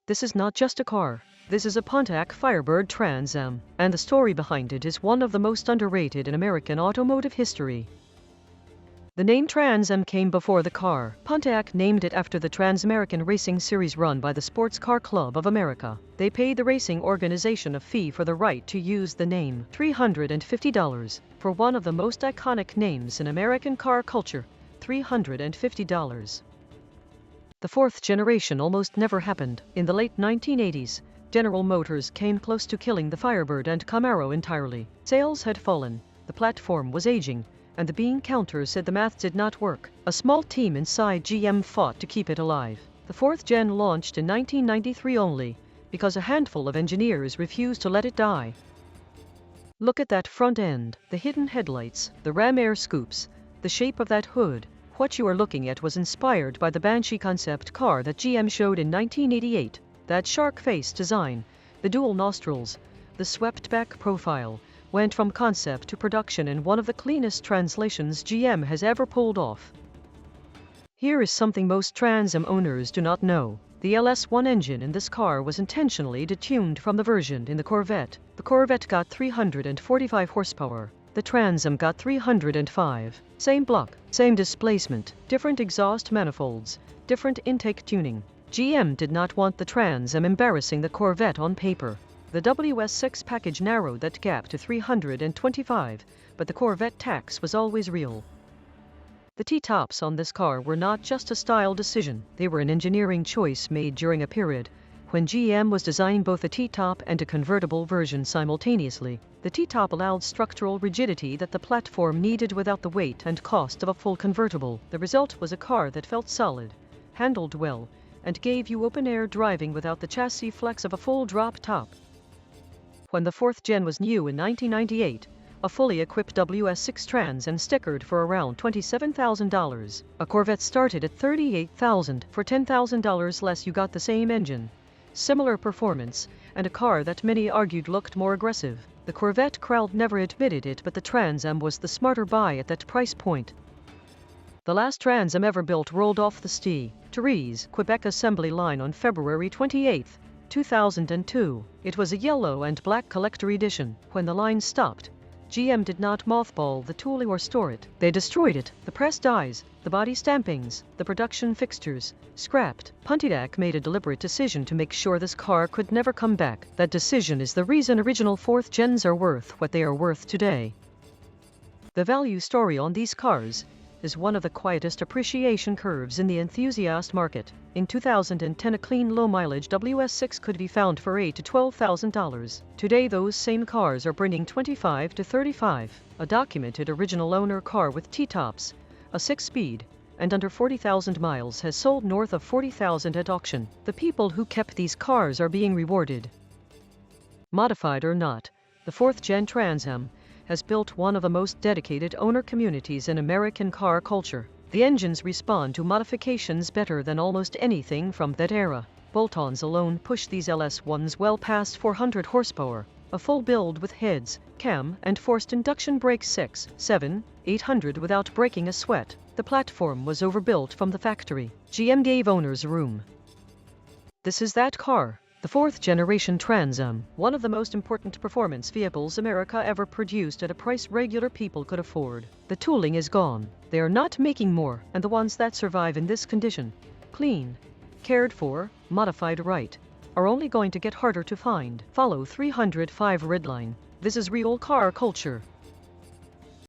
This is not just a car. This is a Pontiac Firebird Trans Am, and the story behind it is one of the most underrated in American automotive history. The name Trans Am came before the car. Pontiac named it after the Trans-American Racing Series run by the Sports Car Club of America. They paid the racing organization a fee for the right to use the name, $350, for one of the most iconic names in American car culture, $350. The fourth generation almost never happened. In the late 1980s, General Motors came close to killing the Firebird and Camaro entirely. Sales had fallen, the platform was aging, and the bean counter said the math did not work. A small team inside GM fought to keep it alive. The fourth gen launched in 1993 only, because a handful of engineers refused to let it die. Look at that front end, the hidden headlights, the ram air scoops, the shape of that hood. What you are looking at was inspired by the Banshee concept car that GM showed in 1988. That shark face design, the dual nostrils, the swept-back profile, went from concept to production in one of the cleanest translations GM has ever pulled off. Here is something most Trans Am owners do not know. The LS1 engine in this car was intentionally detuned from the version in the Corvette. The Corvette got 345 horsepower. The Trans Am got 305. Same block, same displacement, different exhaust manifolds, different intake tuning. GM did not want the Trans Am embarrassing the Corvette on paper. The WS6 package narrowed that gap to 325, but the Corvette tax was always real. The T-tops on this car were not just a style decision, they were an engineering choice made during a period when GM was designing both a T-top and a convertible version simultaneously. The T-top allowed structural rigidity that the platform needed without the weight and cost of a full convertible. The result was a car that felt solid, handled well, and gave you open-air driving without the chassis flex of a full drop top. When the fourth gen was new in 1998, a fully equipped WS6 Trans Am stickered for around $27,000. A Corvette started at $38,000. For $10,000 less you got the same engine, similar performance, and a car that many argued looked more aggressive. The Corvette crowd never admitted it, but the Trans Am was the smarter buy at that price point. The last Trans Am ever built rolled off the Ste. Therese, Quebec assembly line on February 28, 2002. It was a yellow and black collector edition. When the line stopped, GM did not mothball the tooling or store it. They destroyed it. The press dies, the body stampings, the production fixtures, scrapped. Pontiac made a deliberate decision to make sure this car could never come back. That decision is the reason original fourth gens are worth what they are worth today. The value story on these cars is one of the quietest appreciation curves in the enthusiast market. In 2010, a clean low-mileage WS6 could be found for $8,000 to $12,000. Today, those same cars are bringing $25,000 to $35,000. A documented original owner car with T-tops, a 6-speed, and under 40,000 miles has sold north of $40,000 at auction. The people who kept these cars are being rewarded. Modified or not, the fourth-gen Trans Am has built one of the most dedicated owner communities in American car culture. The engines respond to modifications better than almost anything from that era. Bolt-ons alone push these LS1s well past 400 horsepower. A full build with heads, cam, and forced induction brakes 6, 7, 800 without breaking a sweat. The platform was overbuilt from the factory. GM gave owners room. This is that car. The fourth-generation Trans Am, one of the most important performance vehicles America ever produced at a price regular people could afford. The tooling is gone. They are not making more, and the ones that survive in this condition, clean, cared for, modified right, are only going to get harder to find. Follow 305 Redline. This is real car culture.